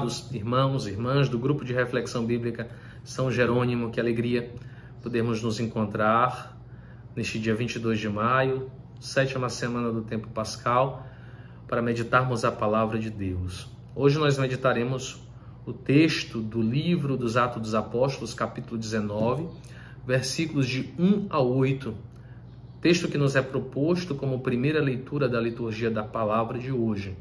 amados irmãos e irmãs do grupo de reflexão bíblica São Jerônimo, que alegria podermos nos encontrar neste dia 22 de maio, 7ª semana do tempo pascal, para meditarmos a palavra de Deus. Hoje nós meditaremos o texto do livro dos Atos dos Apóstolos, capítulo 19, versículos de 1 a 8, texto que nos é proposto como primeira leitura da liturgia da palavra de hoje.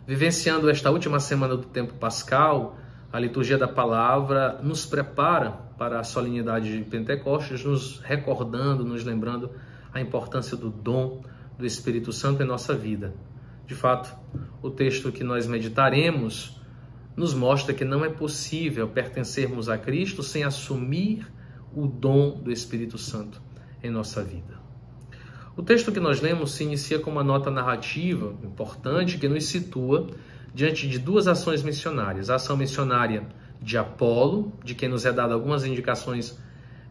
Vivenciando esta última semana do tempo pascal, a liturgia da palavra nos prepara para a solenidade de Pentecostes, nos recordando, nos lembrando a importância do dom do Espírito Santo em nossa vida. De fato, o texto que nós meditaremos nos mostra que não é possível pertencermos a Cristo sem assumir o dom do Espírito Santo em nossa vida. O texto que nós lemos se inicia com uma nota narrativa importante que nos situa diante de duas ações missionárias. A ação missionária de Apolo, de quem nos é dada algumas indicações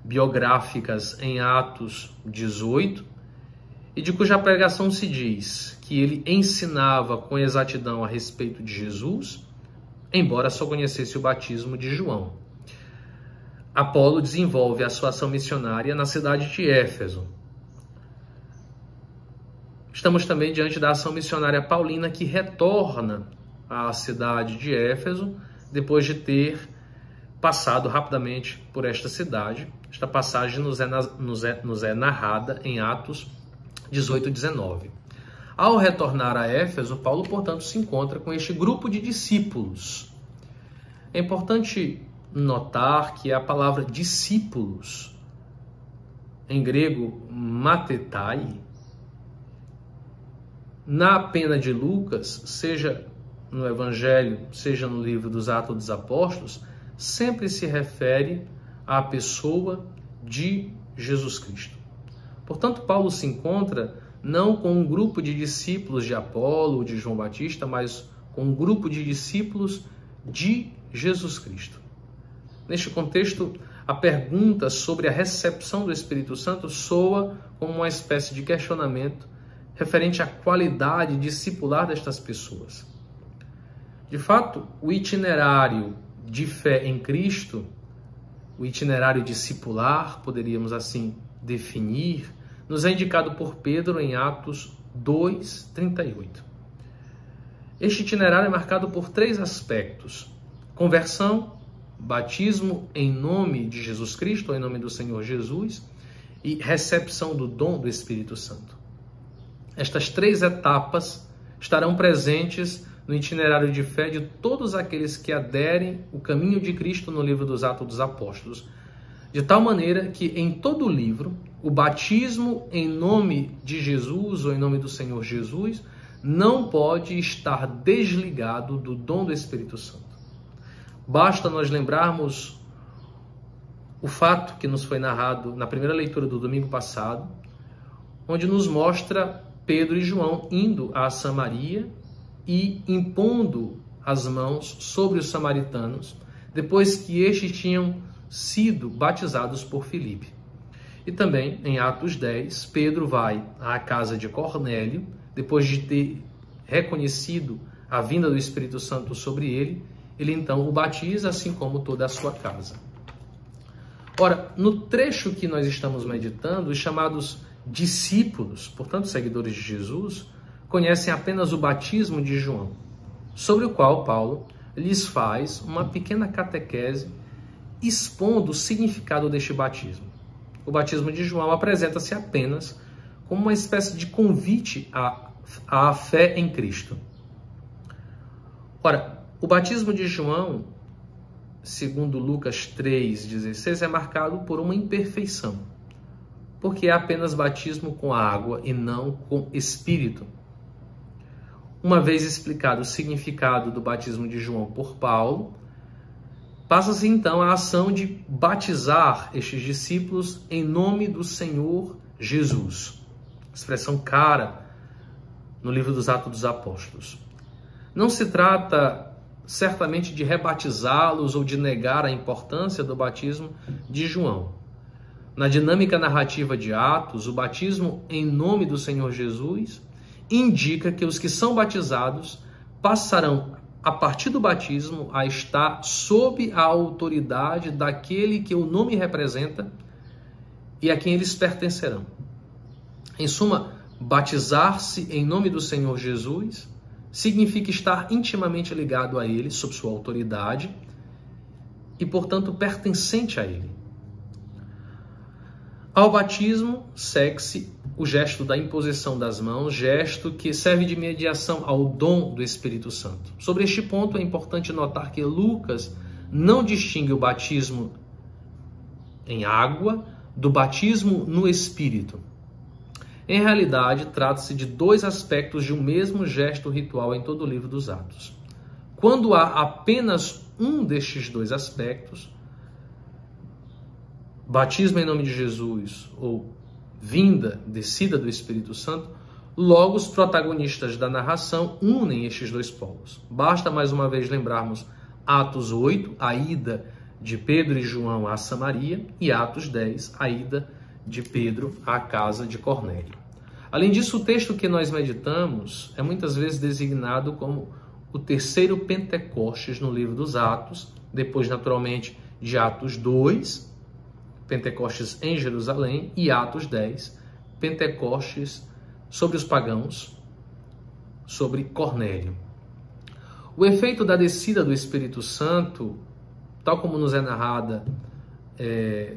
biográficas em Atos 18, e de cuja pregação se diz que ele ensinava com exatidão a respeito de Jesus, embora só conhecesse o batismo de João. Apolo desenvolve a sua ação missionária na cidade de Éfeso. Estamos também diante da ação missionária paulina, que retorna à cidade de Éfeso, depois de ter passado rapidamente por esta cidade. Esta passagem nos é narrada em Atos 18 e 19. Ao retornar a Éfeso, Paulo, portanto, se encontra com este grupo de discípulos. É importante notar que a palavra discípulos, em grego matetai, na pena de Lucas, seja no Evangelho, seja no livro dos Atos dos Apóstolos, sempre se refere à pessoa de Jesus Cristo. Portanto, Paulo se encontra não com um grupo de discípulos de Apolo ou de João Batista, mas com um grupo de discípulos de Jesus Cristo. Neste contexto, a pergunta sobre a recepção do Espírito Santo soa como uma espécie de questionamento referente à qualidade discipular destas pessoas. De fato, o itinerário de fé em Cristo, o itinerário discipular, poderíamos assim definir, nos é indicado por Pedro em Atos 2:38. Este itinerário é marcado por 3 aspectos: conversão, batismo em nome de Jesus Cristo, ou em nome do Senhor Jesus, e recepção do dom do Espírito Santo. Estas 3 etapas estarão presentes no itinerário de fé de todos aqueles que aderem o caminho de Cristo no livro dos Atos dos Apóstolos, de tal maneira que em todo o livro, o batismo em nome de Jesus ou em nome do Senhor Jesus não pode estar desligado do dom do Espírito Santo. Basta nós lembrarmos o fato que nos foi narrado na primeira leitura do domingo passado, onde nos mostra Pedro e João indo a Samaria e impondo as mãos sobre os samaritanos, depois que estes tinham sido batizados por Filipe. E também, em Atos 10, Pedro vai à casa de Cornélio, depois de ter reconhecido a vinda do Espírito Santo sobre ele então o batiza, assim como toda a sua casa. Ora, no trecho que nós estamos meditando, os chamados discípulos, portanto seguidores de Jesus, conhecem apenas o batismo de João, sobre o qual Paulo lhes faz uma pequena catequese expondo o significado deste batismo. O batismo de João apresenta-se apenas como uma espécie de convite à fé em Cristo. Ora, o batismo de João, segundo Lucas 3,16, é marcado por uma imperfeição, porque é apenas batismo com água e não com Espírito. Uma vez explicado o significado do batismo de João por Paulo, passa-se então a ação de batizar estes discípulos em nome do Senhor Jesus. Expressão cara no livro dos Atos dos Apóstolos. Não se trata certamente de rebatizá-los ou de negar a importância do batismo de João. Na dinâmica narrativa de Atos, o batismo em nome do Senhor Jesus indica que os que são batizados passarão a partir do batismo, a estar sob a autoridade daquele que o nome representa e a quem eles pertencerão. Em suma, batizar-se em nome do Senhor Jesus significa estar intimamente ligado a Ele, sob sua autoridade, e, portanto, pertencente a Ele. Ao batismo, segue-se o gesto da imposição das mãos, gesto que serve de mediação ao dom do Espírito Santo. Sobre este ponto, é importante notar que Lucas não distingue o batismo em água do batismo no Espírito. Em realidade, trata-se de dois aspectos de um mesmo gesto ritual em todo o livro dos Atos. Quando há apenas um destes dois aspectos, batismo em nome de Jesus ou vinda, descida do Espírito Santo, logo os protagonistas da narração unem estes dois polos. Basta mais uma vez lembrarmos Atos 8, a ida de Pedro e João a Samaria, e Atos 10, a ida de Pedro à casa de Cornélio. Além disso, o texto que nós meditamos é muitas vezes designado como o terceiro Pentecostes no livro dos Atos, depois, naturalmente, de Atos 2, Pentecostes em Jerusalém, e Atos 10, Pentecostes sobre os pagãos, sobre Cornélio. O efeito da descida do Espírito Santo, tal como nos é narrada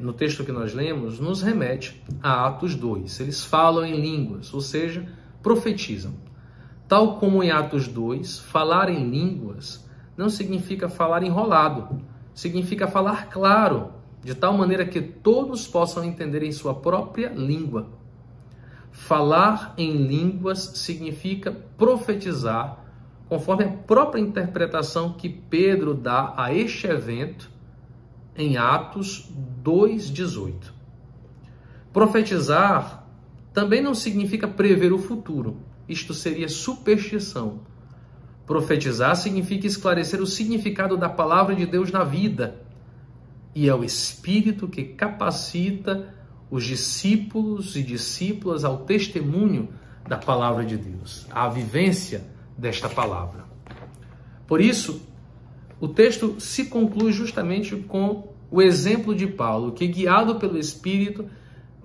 no texto que nós lemos, nos remete a Atos 2. Eles falam em línguas, ou seja, profetizam. Tal como em Atos 2, falar em línguas não significa falar enrolado, significa falar claro, de tal maneira que todos possam entender em sua própria língua. Falar em línguas significa profetizar, conforme a própria interpretação que Pedro dá a este evento em Atos 2:18. Profetizar também não significa prever o futuro. Isto seria superstição. Profetizar significa esclarecer o significado da palavra de Deus na vida. E é o Espírito que capacita os discípulos e discípulas ao testemunho da palavra de Deus, à vivência desta palavra. Por isso, o texto se conclui justamente com o exemplo de Paulo, que, guiado pelo Espírito,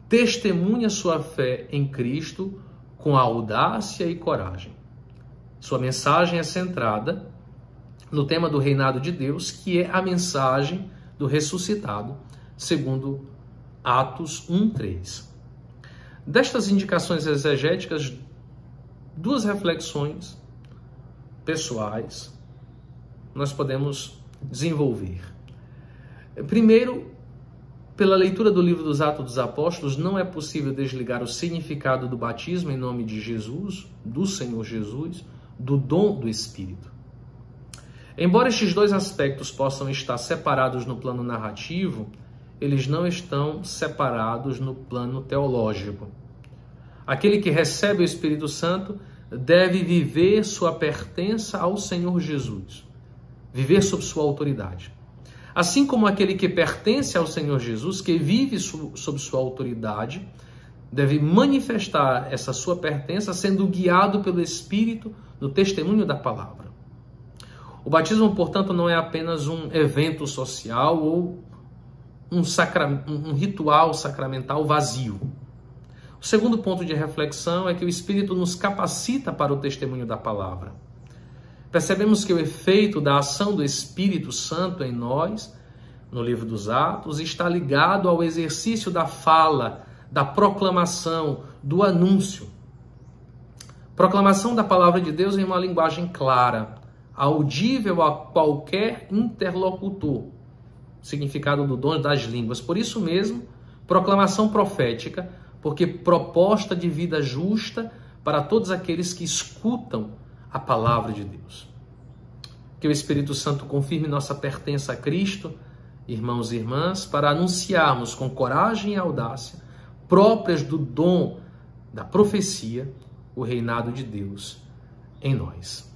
testemunha sua fé em Cristo com audácia e coragem. Sua mensagem é centrada no tema do reinado de Deus, que é a mensagem do ressuscitado, segundo Atos 1:3. Destas indicações exegéticas, duas reflexões pessoais nós podemos desenvolver. Primeiro, pela leitura do livro dos Atos dos Apóstolos, não é possível desligar o significado do batismo em nome de Jesus, do Senhor Jesus, do dom do Espírito. Embora estes dois aspectos possam estar separados no plano narrativo, eles não estão separados no plano teológico. Aquele que recebe o Espírito Santo deve viver sua pertença ao Senhor Jesus, viver sob sua autoridade. Assim como aquele que pertence ao Senhor Jesus, que vive sob sua autoridade, deve manifestar essa sua pertença sendo guiado pelo Espírito no testemunho da palavra. O batismo, portanto, não é apenas um evento social ou um ritual sacramental vazio. O segundo ponto de reflexão é que o Espírito nos capacita para o testemunho da palavra. Percebemos que o efeito da ação do Espírito Santo em nós, no livro dos Atos, está ligado ao exercício da fala, da proclamação, do anúncio. Proclamação da palavra de Deus em uma linguagem clara, audível a qualquer interlocutor. Significado do dom das línguas. Por isso mesmo, proclamação profética, porque proposta de vida justa para todos aqueles que escutam a palavra de Deus. Que o Espírito Santo confirme nossa pertença a Cristo, irmãos e irmãs, para anunciarmos com coragem e audácia, próprias do dom da profecia, o reinado de Deus em nós.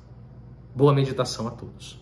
Boa meditação a todos.